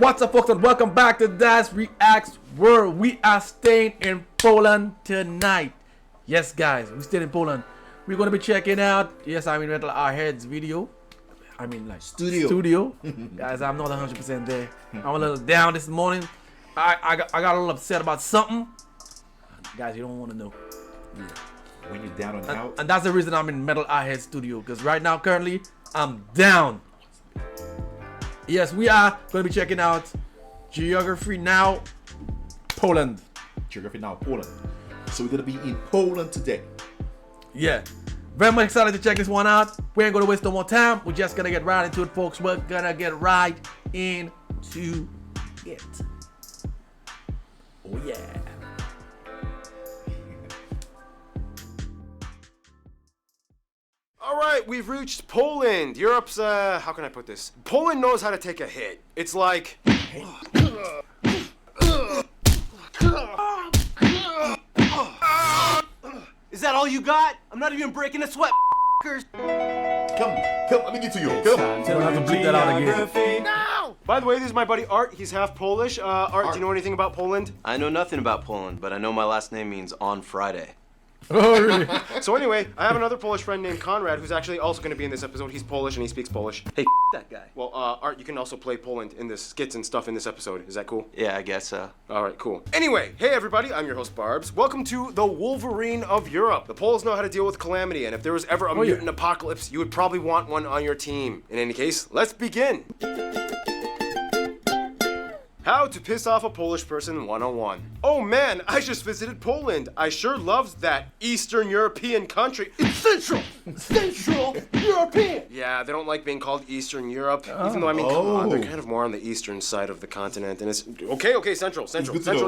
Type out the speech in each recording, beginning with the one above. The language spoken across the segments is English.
What's up, folks, and welcome back to Dyce Reacts, where we are staying in Poland tonight. Yes, guys, we're staying in Poland. We're going to be checking out, yes, I mean, Metal Our Heads video. I mean, like, studio. Guys, I'm not 100% there. I'm a little down this morning. I got a little upset about something. Guys, you don't want to know. Yeah. When you're down and out. And that's the reason I'm in Metal Our Heads studio, because right now, currently, I'm down. Yes, we are going to be checking out Geography Now, Poland. Geography Now, Poland. So we're going to be in Poland today. Yeah. Very much excited to check this one out. We ain't going to waste no more time. We're just going to get right into it, folks. We're going to get right into it. Oh, yeah. All right, we've reached Poland. Europe's, how can I put this? Poland knows how to take a hit. It's like... Is that all you got? I'm not even breaking a sweat, f***ers. Come, let me get to you. Come. Tell them to bleep that out again. No! By the way, this is my buddy Art. He's half Polish. Art, do you know anything about Poland? I know nothing about Poland, but I know my last name means on Friday. Oh, really? So anyway, I have another Polish friend named Conrad who's actually also going to be in this episode. He's Polish and he speaks Polish. Hey, that guy. Well, Art, you can also play Poland in the skits and stuff in this episode. Is that cool? Yeah, I guess so. All right, cool. Anyway, hey everybody, I'm your host Barbs. Welcome to the Wolverine of Europe. The Poles know how to deal with calamity, and if there was ever a mutant apocalypse, you would probably want one on your team. In any case, let's begin. How to piss off a Polish person 101. Oh man, I just visited Poland. I sure loved that Eastern European country. It's Central European. Yeah, they don't like being called Eastern Europe. Even though, I mean, come on, they're kind of more on the eastern side of the continent. And it's, okay, Central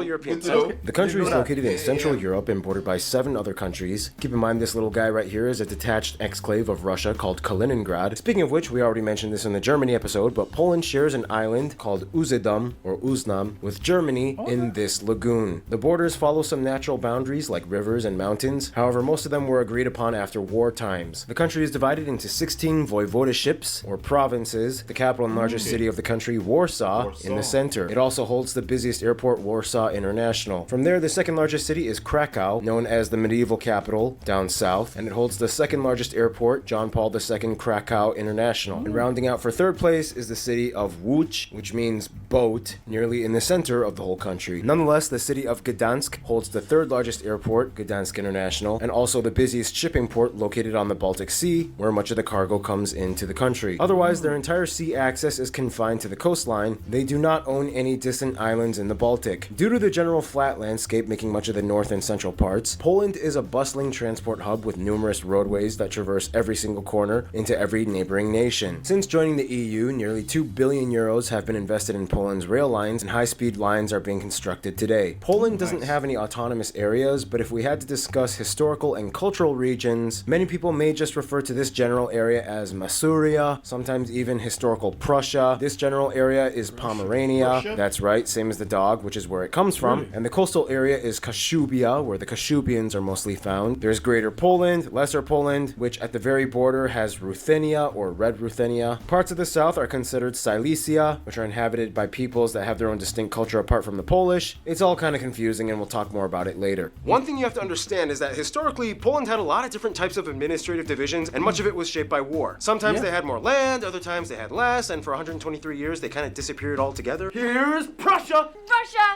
European. The country is located in Central Europe and bordered by 7 other countries. Keep in mind this little guy right here is a detached exclave of Russia called Kaliningrad. Speaking of which, we already mentioned this in the Germany episode, but Poland shares an island called Usedom, or Uznam, with Germany in this lagoon. The borders follow some natural boundaries like rivers and mountains. However, most of them were agreed upon after war times. The country is divided into 16 voivodeships, or provinces. The capital and largest city of the country, Warsaw, in the center. It also holds the busiest airport, Warsaw International. From there, the second largest city is Krakow, known as the medieval capital, down south, and it holds the second largest airport, John Paul II Krakow International. And rounding out for third place is the city of Łódź, which means boat, nearly in the center of the whole country. Nonetheless, the city of Gdansk holds the third largest airport, Gdansk International, and also the busiest shipping port located on the Baltic Sea, where much of the cargo comes into the country. Otherwise, their entire sea access is confined to the coastline. They do not own any distant islands in the Baltic. Due to the general flat landscape making much of the north and central parts, Poland is a bustling transport hub with numerous roadways that traverse every single corner into every neighboring nation. Since joining the EU, nearly 2 billion euros have been invested in Poland's rail lines, and high-speed lines are being constructed today. Poland doesn't have any autonomous areas, but if we had to discuss historical and cultural regions, many people may just refer to this general area as Masuria, sometimes even historical Prussia. This general area is Pomerania. That's right, same as the dog, which is where it comes from. And the coastal area is Kashubia, where the Kashubians are mostly found. There's Greater Poland, Lesser Poland, which at the very border has Ruthenia, or Red Ruthenia. Parts of the south are considered Silesia, which are inhabited by peoples that have their own distinct culture apart from the Polish. It's all kind of confusing, and we'll talk more about it later. One thing you have to understand is that historically, Poland had a lot of different types of administrative divisions, and much of it was shaped by war. Sometimes they had more land, other times they had less, and for 123 years they kind of disappeared altogether. Here's Prussia!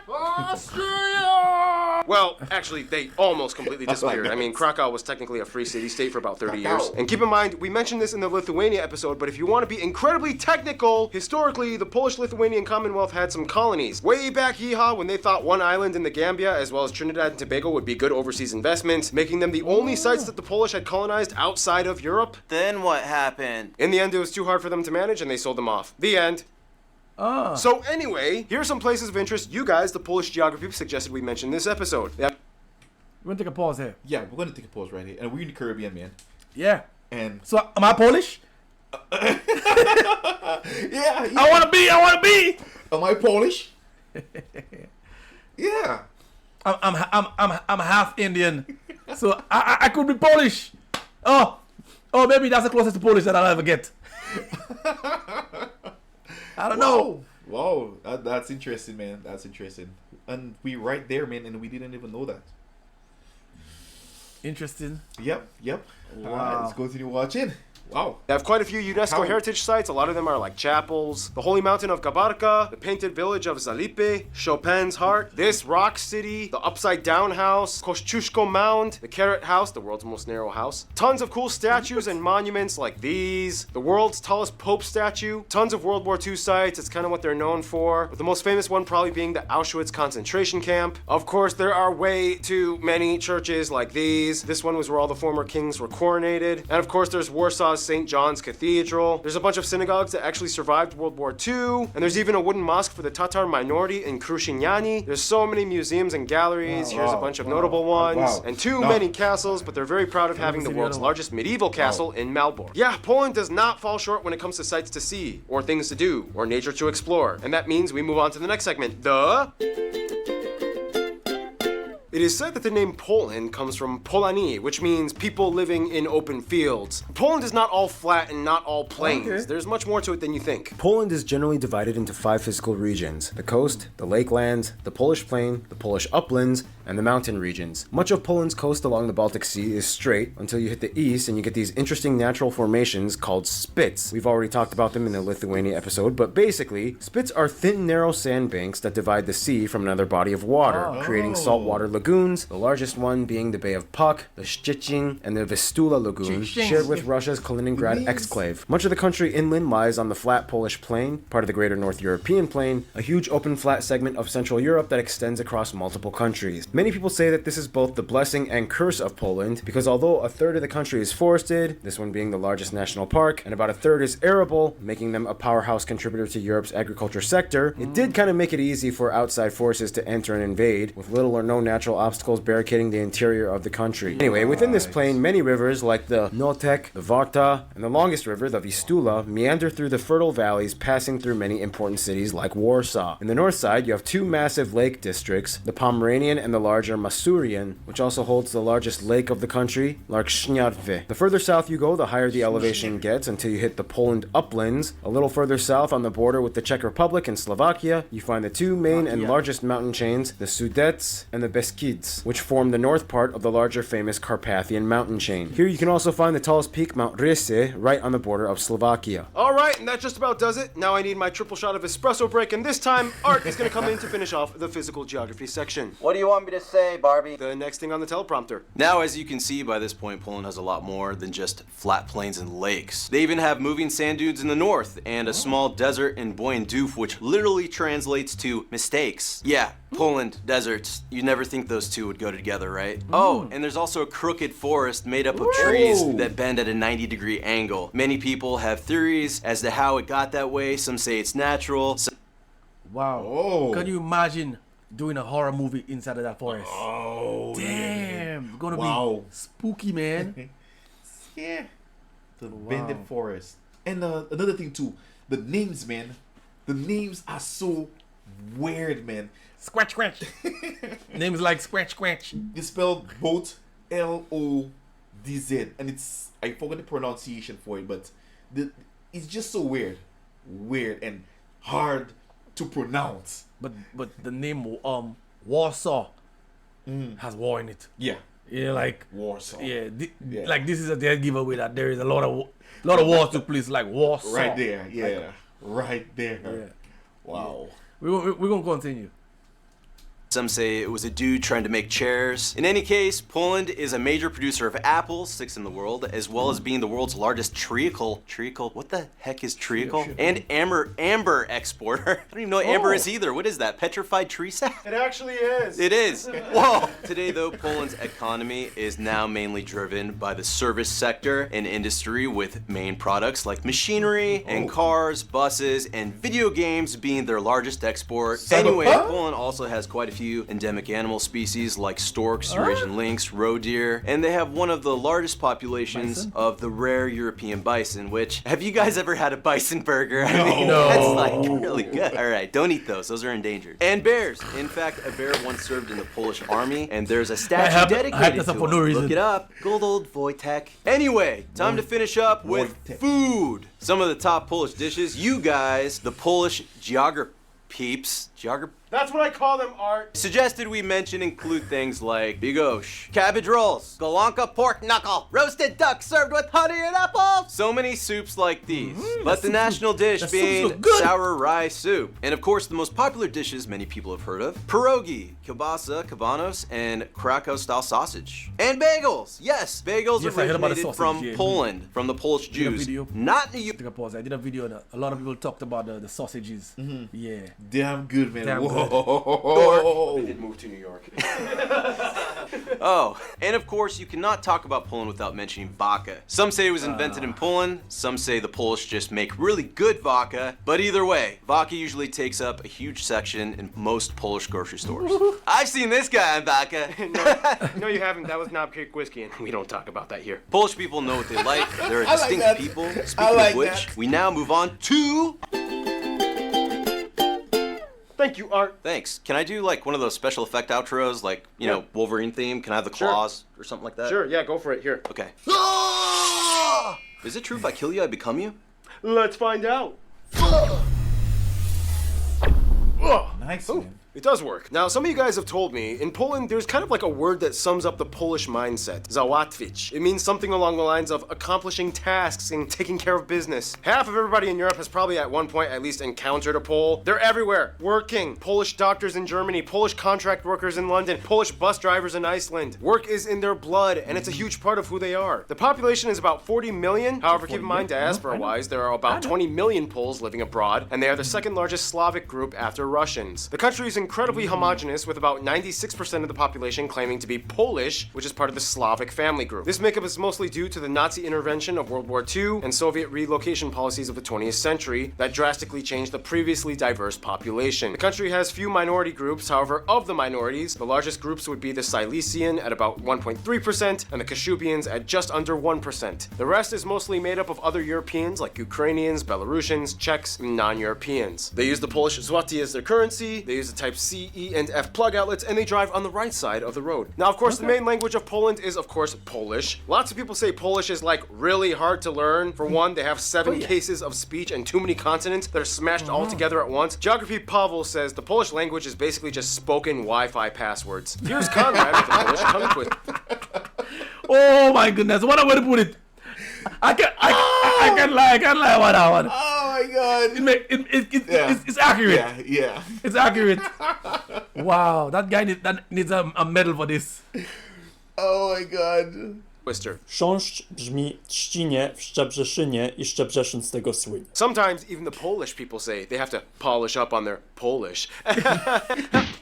Austria! Well, actually, they almost completely disappeared. I mean, Krakow was technically a free city-state for about 30 years. And keep in mind, we mentioned this in the Lithuania episode, but if you want to be incredibly technical, historically, the Polish-Lithuanian Commonwealth had some colonies. Way back yeehaw, when they thought one island in the Gambia, as well as Trinidad and Tobago, would be good overseas investments, making them the only sites that the Polish had colonized outside of Europe. Then what happened? In the end, it was too hard for them to manage, and they sold them off. The end. So anyway, here are some places of interest you guys, the Polish geography, suggested we mention this episode. Yep. We're gonna take a pause here. Yeah, we're going to take a pause right here. And we're in the Caribbean, man. Yeah. And so, am I Polish? yeah. I wanna be. Am I Polish? Yeah. I'm half Indian, so I could be Polish. Oh, maybe that's the closest to Polish that I'll ever get. I don't know. Wow, that's interesting, man. That's interesting. And we right there, man, and we didn't even know that. Interesting. Yep. Wow. Let's continue watching. Wow. They have quite a few UNESCO heritage sites. A lot of them are like chapels. The Holy Mountain of Cabarca, the Painted Village of Zalipe, Chopin's Heart, this rock city, the Upside Down House, Kosciuszko Mound, the Carrot House, the world's most narrow house. Tons of cool statues and monuments like these. The world's tallest Pope statue. Tons of World War II sites. It's kind of what they're known for. With the most famous one probably being the Auschwitz concentration camp. Of course, there are way too many churches like these. This one was where all the former kings were coronated. And of course, there's Warsaw's St. John's Cathedral. There's a bunch of synagogues that actually survived World War II. And there's even a wooden mosque for the Tatar minority in Kruszyniani. There's so many museums and galleries. Here's a bunch of notable ones. And too many castles, but they're very proud of having the world's largest medieval castle in Malbork. Yeah, Poland does not fall short when it comes to sights to see, or things to do, or nature to explore. And that means we move on to the next segment, It is said that the name Poland comes from Polani, which means people living in open fields. Poland is not all flat and not all plains. Okay. There's much more to it than you think. Poland is generally divided into 5 physical regions: the coast, the lakelands, the Polish plain, the Polish uplands, and the mountain regions. Much of Poland's coast along the Baltic Sea is straight until you hit the east and you get these interesting natural formations called spits. We've already talked about them in the Lithuania episode, but basically, spits are thin, narrow sandbanks that divide the sea from another body of water, creating saltwater lagoons, the largest one being the Bay of Puck, the Szczecin, and the Vistula Lagoon, shared with Russia's Kaliningrad exclave. Much of the country inland lies on the flat Polish plain, part of the greater North European plain, a huge open flat segment of Central Europe that extends across multiple countries. Many people say that this is both the blessing and curse of Poland, because although a third of the country is forested, this one being the largest national park, and about a third is arable, making them a powerhouse contributor to Europe's agriculture sector, it did kind of make it easy for outside forces to enter and invade, with little or no natural obstacles barricading the interior of the country. Anyway, within this plain, many rivers like the Notek, the Varta, and the longest river, the Vistula, meander through the fertile valleys, passing through many important cities like Warsaw. In the north side, you have 2 massive lake districts, the Pomeranian and the larger Masurian, which also holds the largest lake of the country, Lake Śniadwy. The further south you go, the higher the elevation gets until you hit the Poland uplands. A little further south on the border with the Czech Republic and Slovakia, you find the 2 main and largest mountain chains, the Sudets and the Beskids, which form the north part of the larger famous Carpathian mountain chain. Here you can also find the tallest peak, Mount Rysy, right on the border of Slovakia. Alright, and that just about does it. Now I need my triple shot of espresso break, and this time, Art is going to come in to finish off the physical geography section. What do you want me to say, Barbie? The next thing on the teleprompter. Now, as you can see by this point, Poland has a lot more than just flat plains and lakes. They even have moving sand dunes in the north and a small desert in Boyenduf, which literally translates to mistakes. Yeah, Poland, deserts. You'd never think those two would go together, right? Oh, and there's also a crooked forest made up of trees that bend at a 90-degree angle. Many people have theories as to how it got that way. Some say it's natural. Wow. Oh. Can you imagine doing a horror movie inside of that forest? Oh. Damn. It's gonna Wow. be spooky, man. Yeah. The bended forest. And another thing too, the names, man. The names are so weird, man. Scratch, scratch. Names like Scratch, scratch. You spell both Lodz, and it's, I forgot the pronunciation for it, but it's just so weird and hard to pronounce. But the name Warsaw has war in it. Yeah, Yeah, like Warsaw. yeah, Yeah. like this is a dead giveaway that there is a lot of wars took place, like Warsaw. Right there, yeah, right there. Yeah. Wow. We're gonna continue. Some say it was a dude trying to make chairs. In any case, Poland is a major producer of apples, 6th in the world, as well as being the world's largest treacle, what the heck is treacle? And amber exporter. I don't even know what amber is either. What is that, petrified tree sap? It actually is. It is. Whoa. Today, though, Poland's economy is now mainly driven by the service sector and industry, with main products like machinery and cars, buses, and video games being their largest export. Anyway, Poland also has quite a few endemic animal species like storks, Eurasian lynx, roe deer, and they have one of the largest populations of the rare European bison, which, have you guys ever had a bison burger? I mean, that's like really good. All right, don't eat those are endangered. And bears. In fact, a bear once served in the Polish army, and there's a statue dedicated to for no him. reason. Look it up. Good old Wojtek. Anyway, time to finish up with Wojtek. food. Some of the top Polish dishes, you guys, the Polish peeps. Geography. That's what I call them, Art. Suggested we include things like bigosh, cabbage rolls, galanka pork knuckle, roasted duck served with honey and apples. So many soups like these. But the national dish being sour rye soup. And of course, the most popular dishes many people have heard of: pierogi, kielbasa, kabanos, and Krakow-style sausage. And bagels. Yes, bagels originated from Poland, from the Polish Jews. Not the Take a pause. I did a video and a lot of people talked about the sausages. Yeah. Damn good, man. Damn Whoa. They did move to New York. Oh, and of course, you cannot talk about Poland without mentioning vodka. Some say it was invented in Poland, some say the Polish just make really good vodka, but either way, vodka usually takes up a huge section in most Polish grocery stores. I've seen this guy on vodka. No, you haven't. That was Knob Creek whiskey, and we don't talk about that here. Polish people know what they like. They're a distinct that. people. Speaking of which, we now move on to... Thank you, Art. Thanks. Can I do like one of those special effect outros, like, you know, Wolverine theme? Can I have the claws or something like that? Sure, yeah, go for it. Here. Okay. Is it true if I kill you, I become you? Let's find out. Nice, man. It does work. Now, some of you guys have told me, in Poland, there's kind of like a word that sums up the Polish mindset. Załatwić. It means something along the lines of accomplishing tasks and taking care of business. Half of everybody in Europe has probably at one point at least encountered a Pole. They're everywhere. Working. Polish doctors in Germany, Polish contract workers in London, Polish bus drivers in Iceland. Work is in their blood, and it's a huge part of who they are. The population is about 40 million. However, keep in mind, diaspora-wise, there are about 20 million Poles living abroad, and they are the second largest Slavic group after Russians. The country is incredibly homogenous, with about 96% of the population claiming to be Polish, which is part of the Slavic family group. This makeup is mostly due to the Nazi intervention of World War II and Soviet relocation policies of the 20th century that drastically changed the previously diverse population. The country has few minority groups. However, of the minorities, the largest groups would be the Silesian at about 1.3% and the Kashubians at just under 1%. The rest is mostly made up of other Europeans like Ukrainians, Belarusians, Czechs, and non-Europeans. They use the Polish zloty as their currency, they use the type C, E, and F plug outlets, and they drive on the right side of the road. Now, of course, the main language of Poland is, of course, Polish. Lots of people say Polish is like really hard to learn. For one, they have 7 cases of speech and too many consonants that are smashed all together at once. Geography Pavel says the Polish language is basically just spoken Wi-Fi passwords. Here's Conrad with the Polish tongue twister. Oh my goodness, what am I gonna put it? I can't lie about that one. Oh my god. It's accurate. Yeah. It's accurate. Wow, that guy needs a medal for this. Oh my god. Twister. Chrząszcz brzmi trzcinie w Szczebrzeszynie i Szczebrzeszyn z tego słynie. Sometimes even the Polish people say they have to polish up on their Polish.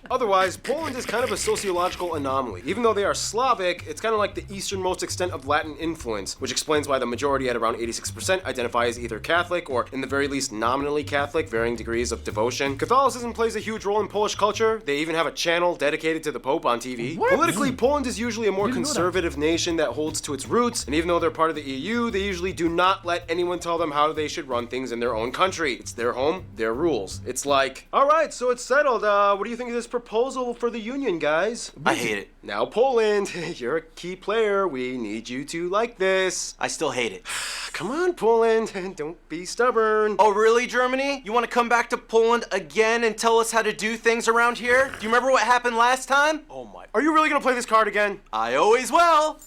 Otherwise, Poland is kind of a sociological anomaly. Even though they are Slavic, it's kind of like the easternmost extent of Latin influence, which explains why the majority at around 86% identify as either Catholic or, in the very least, nominally Catholic, varying degrees of devotion. Catholicism plays a huge role in Polish culture. They even have a channel dedicated to the Pope on TV. What? Politically, Poland is usually a more conservative nation that holds to its roots, and even though they're part of the EU, they usually do not let anyone tell them how they should run things in their own country. It's their home, their rules. It's like, all right, so it's settled. What do you think of this proposal for the union, guys? I hate it. Now, Poland, you're a key player. We need you to like this. I still hate it. Come on, Poland, don't be stubborn. Oh, really, Germany? You want to come back to Poland again and tell us how to do things around here? Do you remember what happened last time? Oh my. Are you really gonna play this card again? I always will.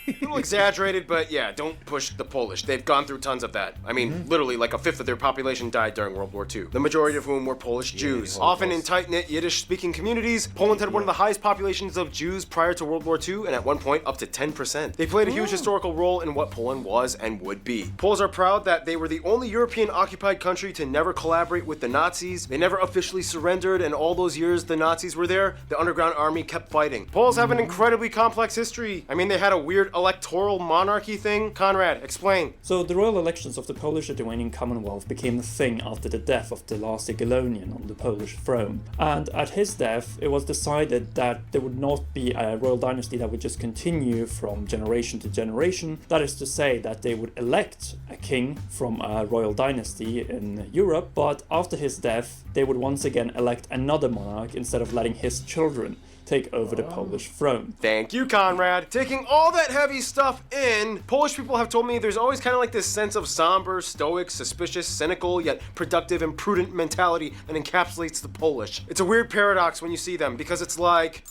A little exaggerated, but yeah, don't push the Polish. They've gone through tons of that. I mean, literally like a fifth of their population died during World War II. The majority of whom were Polish Jews. Often in tight-knit Yiddish-speaking communities, Poland had one of the highest populations of Jews prior to World War II, and at one point up to 10%. They played a huge historical role in what Poland was and would be. Poles are proud that they were the only European-occupied country to never collaborate with the Nazis. They never officially surrendered, and all those years the Nazis were there, the underground army kept fighting. Poles have an incredibly complex history. I mean, they had a weird electoral monarchy thing. Conrad, explain. So the royal elections of the Polish-Lithuanian Commonwealth became a thing after the death of the last Jagiellonian on the Polish throne. And at his death, it was decided that there would not be a royal dynasty that would just continue from generation to generation. That is to say that they would elect a king from a royal dynasty in Europe, but after his death, they would once again elect another monarch instead of letting his children take over the Polish throne. Thank you, Conrad. Taking all that heavy stuff in. Polish people have told me there's always kind of like this sense of somber, stoic, suspicious, cynical, yet productive and prudent mentality that encapsulates the Polish. It's a weird paradox when you see them because it's like...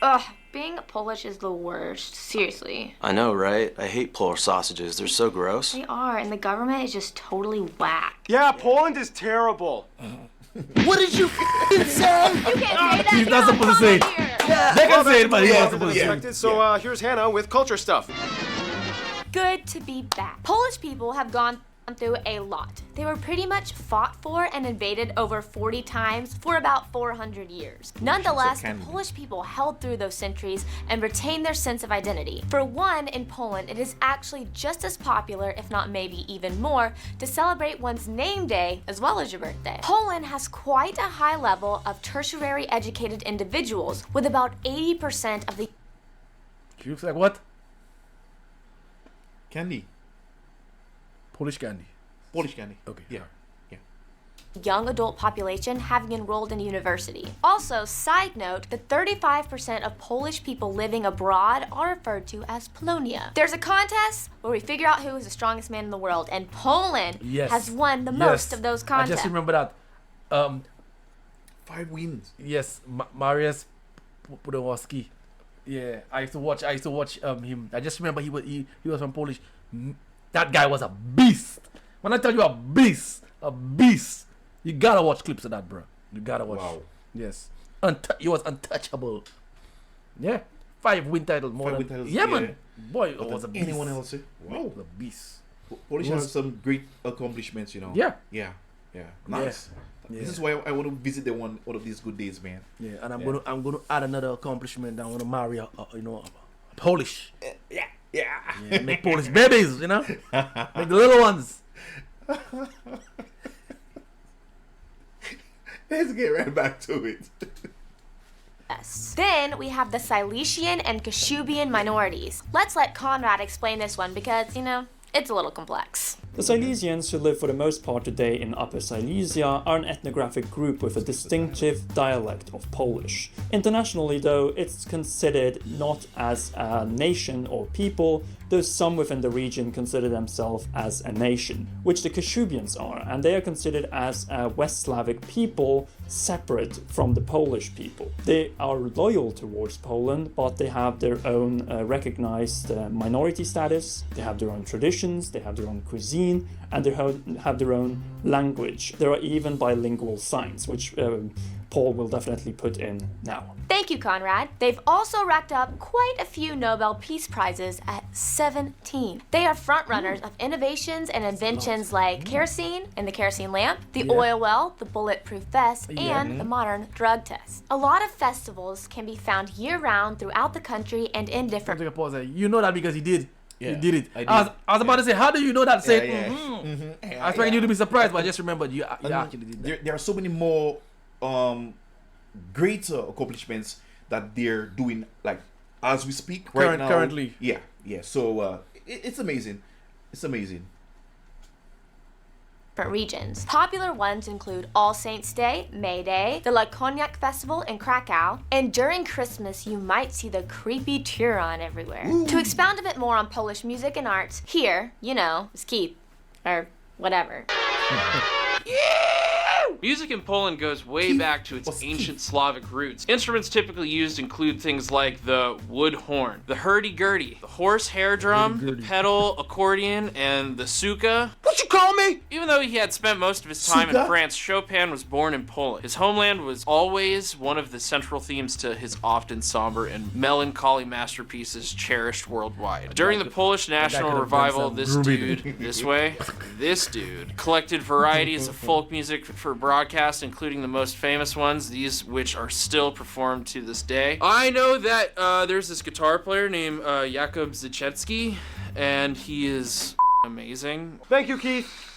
Ugh, being Polish is the worst. Seriously. I know, right? I hate Polish sausages. They're so gross. They are, and the government is just totally whack. Yeah, Poland is terrible. What did you say? You can't say that. He's not supposed to say it. They can say it, but he's not supposed to say it. Expected. So here's Hannah with culture stuff. Good to be back. Polish people have gone through a lot. They were pretty much fought for and invaded over 40 times for about 400 years. Nonetheless, the Polish people held through those centuries and retained their sense of identity. For one, in Poland, it is actually just as popular, if not maybe even more, to celebrate one's name day as well as your birthday. Poland has quite a high level of tertiary educated individuals, with about 80% of the... She looks like what? Candy. Polish candy. Polish candy. Okay. Yeah. young adult population having enrolled in university. Also, side note, the 35% of Polish people living abroad are referred to as Polonia. There's a contest where we figure out who is the strongest man in the world, and Poland has won the most of those contests. I just remember that. 5 wins. Yes, Mariusz Podolski. Yeah, I used to watch him. I just remember he was from Polish. That guy was a beast. When I tell you a beast, you gotta watch clips of that, bro. You gotta watch. Wow. Yes, he was untouchable. Yeah, 5 win titles more than. Win titles, yeah, man. Boy, it was a beast. Anyone else? Wow, the beast. Polish has some great accomplishments, you know. Yeah. Nice. Yeah. This is why I want to visit them one of these good days, man. Yeah, and I'm gonna add another accomplishment. I want to marry a Polish. Yeah, make Polish babies, you know, make the little ones. Let's get right back to it. Yes. Then we have the Silesian and Kashubian minorities. Let's let Conrad explain this one because, you know, it's a little complex. The Silesians, who live for the most part today in Upper Silesia, are an ethnographic group with a distinctive dialect of Polish. Internationally, though, it's considered not as a nation or people, though some within the region consider themselves as a nation, which the Kashubians are, and they are considered as a West Slavic people separate from the Polish people. They are loyal towards Poland, but they have their own recognized minority status, they have their own traditions, they have their own cuisine, and they have their own language. There are even bilingual signs, which Paul will definitely put in now. Thank you, Conrad. They've also racked up quite a few Nobel Peace Prizes at 17. They are frontrunners of innovations and inventions like kerosene and the kerosene lamp, the oil well, the bulletproof vest, and the modern drug test. A lot of festivals can be found year-round throughout the country and in different... Take a pause there. You know that because he did. Yeah, you did it. I did. I was about to say, how do you know that? Say, Yeah. I expected you to be surprised, but I just remembered you actually did that. There are so many more greater accomplishments that they're doing, like as we speak right now. Currently. Yeah. So it's amazing. It's amazing. regions. Popular ones include All Saints Day, May Day, the La Cognac Festival in Krakow, and during Christmas you might see the creepy Turon everywhere. Ooh. To expound a bit more on Polish music and arts, here, you know, is Keep, or whatever. Music in Poland goes way back to its ancient Slavic roots. Instruments typically used include things like the wood horn, the hurdy-gurdy, the horse hair drum, the pedal accordion, and the suka. What you call me? Even though he had spent most of his time in France, Chopin was born in Poland. His homeland was always one of the central themes to his often somber and melancholy masterpieces cherished worldwide. During the Polish National Revival, this dude collected varieties of folk music for broadcast, including the most famous ones, these which are still performed to this day. I know that there's this guitar player named Jakub Zychecki, and he is amazing. Thank you, Keith.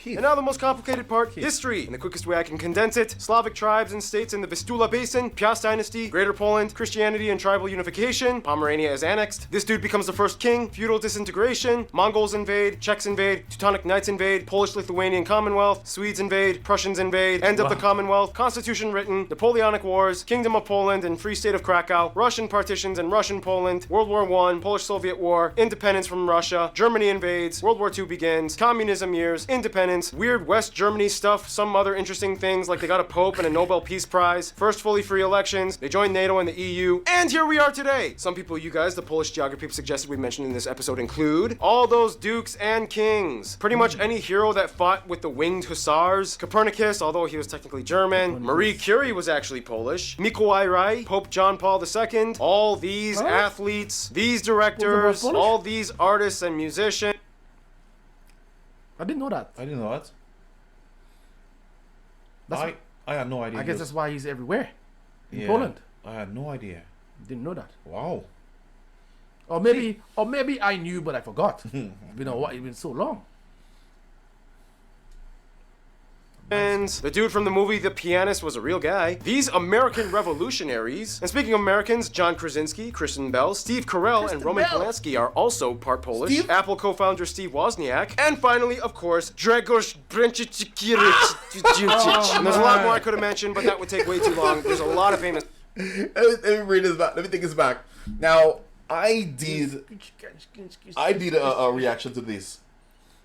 And now the most complicated part, history. In the quickest way I can condense it, Slavic tribes and states in the Vistula Basin, Piast dynasty, Greater Poland, Christianity and tribal unification, Pomerania is annexed, this dude becomes the first king, feudal disintegration, Mongols invade, Czechs invade, Teutonic Knights invade, Polish-Lithuanian Commonwealth, Swedes invade, Prussians invade, end of the Commonwealth, Constitution written, Napoleonic Wars, Kingdom of Poland and Free State of Krakow, Russian partitions and Russian Poland, World War I, Polish-Soviet War, independence from Russia, Germany invades, World War II begins, communism years, independence, weird West Germany stuff, some other interesting things like they got a Pope and a Nobel Peace Prize, first fully free elections, they joined NATO and the EU, and here we are today. Some people you guys, the Polish geography suggested we mentioned in this episode include all those dukes and kings. Pretty much any hero that fought with the winged hussars, Copernicus, although he was technically German, Marie Curie was actually Polish, Mikołaj Rai, Pope John Paul II, all these athletes, these directors, all these artists and musicians. I didn't know that. I didn't know that. That's I had no idea. I guess that's why he's everywhere in Yeah, Poland. I had no idea. Didn't know that. Wow. Or maybe I knew but I forgot. You know what? It's been so long. And the dude from the movie The Pianist was a real guy. These American revolutionaries, and speaking of Americans, John Krasinski, Kristen Bell, Steve Carell, and Roman Polanski are also part Polish. Apple co-founder Steve Wozniak, and finally, of course, Grzegorz Bręczycki. And there's a lot more I could have mentioned, but that would take way too long. There's a lot of famous. Let me read this back. Let me take this back. Now, I did a reaction to this.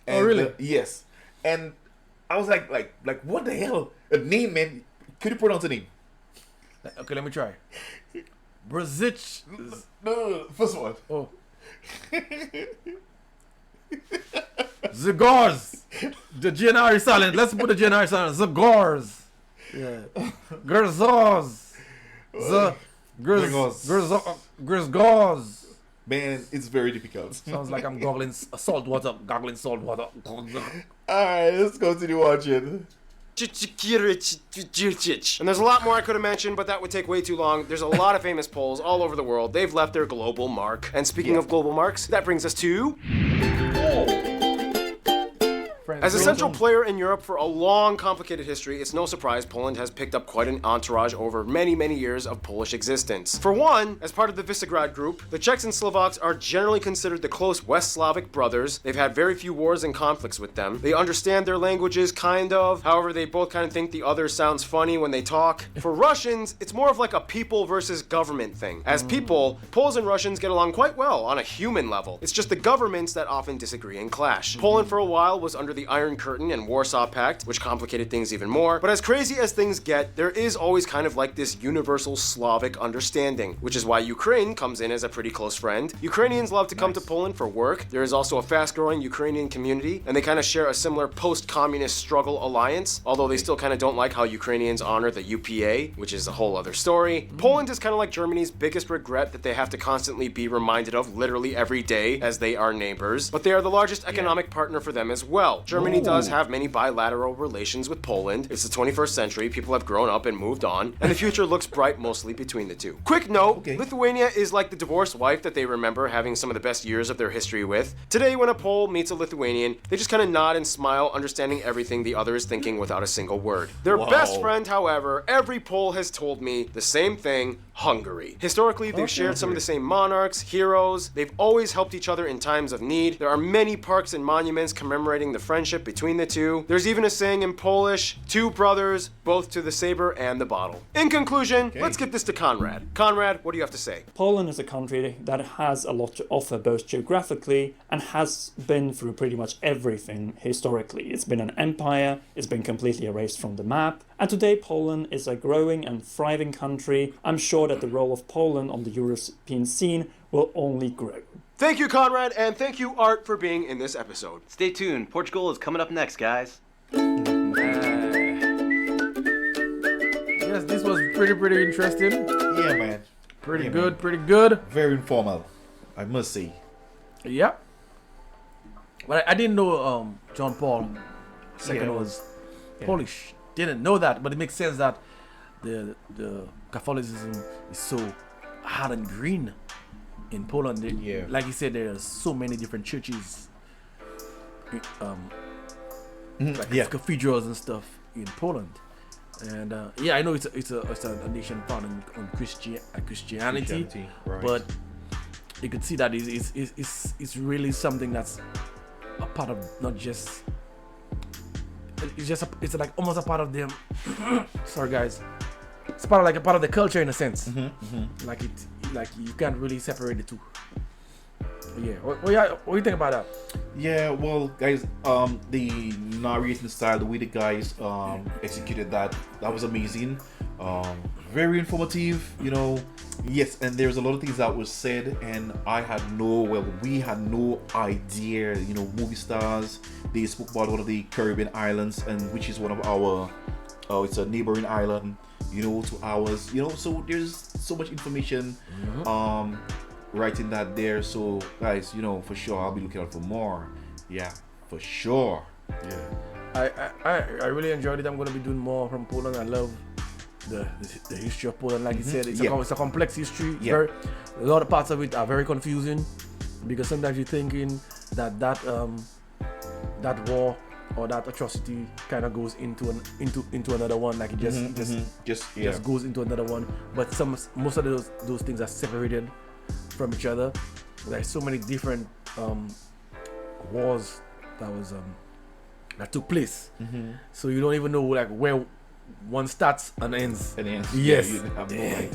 And, oh really? Yes. And I was like, what the hell? A name, man. Could you pronounce a name? Okay, let me try. Brzych. No. First one. Oh. Zagors. The GNR is silent. Let's put the GNR silent. Zagors. Yeah. Grzegorz. Grzegorz. Man, it's very difficult. Sounds like I'm goggling salt water. Alright, let's continue watching. And there's a lot more I could have mentioned, but that would take way too long. There's a lot of famous Poles all over the world. They've left their global mark. And speaking of global marks, that brings us to... As a central player in Europe for a long, complicated history, it's no surprise Poland has picked up quite an entourage over many, many years of Polish existence. For one, as part of the Visegrad group, the Czechs and Slovaks are generally considered the close West Slavic brothers. They've had very few wars and conflicts with them. They understand their languages, kind of. However, they both kind of think the other sounds funny when they talk. For Russians, it's more of like a people versus government thing. As people, Poles and Russians get along quite well on a human level. It's just the governments that often disagree and clash. Poland for a while was under the Iron Curtain and Warsaw Pact, which complicated things even more. But as crazy as things get, there is always kind of like this universal Slavic understanding, which is why Ukraine comes in as a pretty close friend. Ukrainians love to come to Poland for work. There is also a fast-growing Ukrainian community, and they kind of share a similar post-communist struggle alliance, although they still kind of don't like how Ukrainians honor the UPA, which is a whole other story. Poland is kind of like Germany's biggest regret that they have to constantly be reminded of literally every day as they are neighbors, but they are the largest economic partner for them as well. Germany does have many bilateral relations with Poland. It's the 21st century, people have grown up and moved on, and the future looks bright mostly between the two. Quick note, Lithuania is like the divorced wife that they remember having some of the best years of their history with. Today, when a Pole meets a Lithuanian, they just kind of nod and smile, understanding everything the other is thinking without a single word. Their best friend, however, every Pole has told me the same thing: Hungary. Historically, they've shared some of the same monarchs, heroes. They've always helped each other in times of need. There are many parks and monuments commemorating the friendship between the two. There's even a saying in Polish, two brothers, both to the saber and the bottle. In conclusion, let's get this to Conrad. Conrad, what do you have to say? Poland is a country that has a lot to offer both geographically and has been through pretty much everything historically. It's been an empire, it's been completely erased from the map, and today Poland is a growing and thriving country. I'm sure that the role of Poland on the European scene will only grow. Thank you, Conrad, and thank you, Art, for being in this episode. Stay tuned. Portugal is coming up next, guys. Yes, this was pretty interesting. Yeah, man. Pretty good. Very informal, I must say. Yeah. But I didn't know John Paul II was Polish. Didn't know that, but it makes sense that the Catholicism is so hard and green in Poland. Like you said, there are so many different churches like cathedrals and stuff in Poland. And yeah, I know it's a nation founded on Christianity, right. but you could see that it's really something that's a part of not just. It's like almost a part of them. Sorry guys, it's part of the culture in a sense. Like you can't really separate the two. But yeah, what do you think about that? Yeah, well, guys, the narration style, the way the guys executed that was amazing. Very informative, you know. Yes, and there's a lot of things that was said, and we had no idea. You know, movie stars, they spoke about one of the Caribbean islands, and which is one of our, it's a neighboring island, you know, to ours. You know, so there's so much information. Writing that there. So guys, you know, for sure I'll be looking out for more. Yeah, for sure. Yeah, I really enjoyed it. I'm gonna be doing more from Poland. I love the history of Poland. Like you said, it's a complex history. A lot of parts of it are very confusing, because sometimes you're thinking that war or that atrocity kind of goes into another one. Like it just goes into another one. But most of those things are separated from each other. There's so many different wars that took place, so you don't even know like where one starts and ends. Yes, you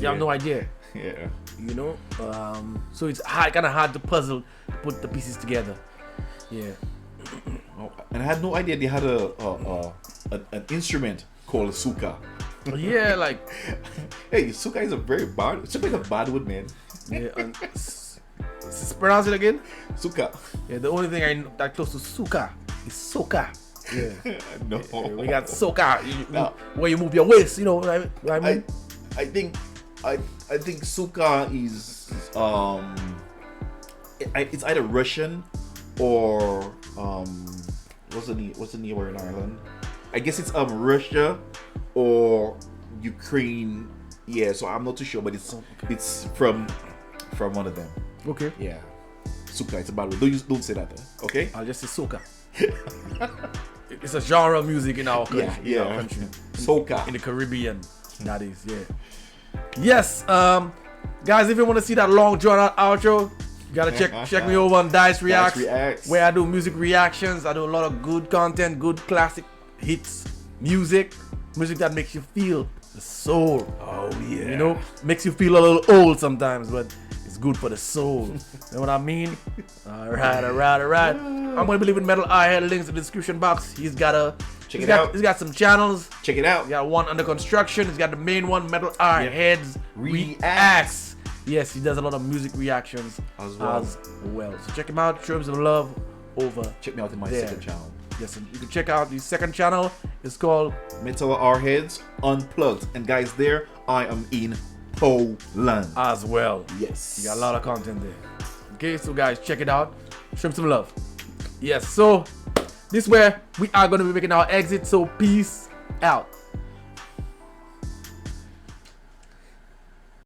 have no idea. Yeah, you know, so it's kind of hard to puzzle to put the pieces together. Yeah. And I had no idea they had an instrument called suka. Yeah, like hey, suka is a bad word, man. Yeah, and pronounce it again. Suka. Yeah, the only thing I know that close to suka is soca. Yeah. No. Yeah, we got soca. Where you move your waist, you know. I mean, I think suka is it's either Russian or what's the neighboring island? I guess it's Russia or Ukraine. Yeah, so I'm not too sure, but it's from one of them. Okay. Yeah. Suka, it's a bad word. Don't say that, okay? I'll just say soca. It's a genre of music in our country. Yeah. In our country. Soca. In the Caribbean. That is, yeah. Yes, guys, if you want to see that long drawn out outro, you gotta check me over on Dyce Reacts, where I do music reactions. I do a lot of good content, good classic hits, music that makes you feel the soul. Oh yeah. You know, makes you feel a little old sometimes, but it's good for the soul. You know what I mean? Alright. I'm gonna be leaving Metal Eyehead links in the description box. He's got some channels. Check it out. He got one under construction. He's got the main one, Metal Eyeheads Reacts. Yes, he does a lot of music reactions as well. So check him out. Show him some love over. Check me out in my second channel. Yes, and you can check out the second channel. It's called Metal Eyeheads Unplugged. And guys, there I am in Poland as well. Yes, you got a lot of content there. Okay, so guys, check it out. Show him some love. Yes, so this is where we are going to be making our exit. So peace out.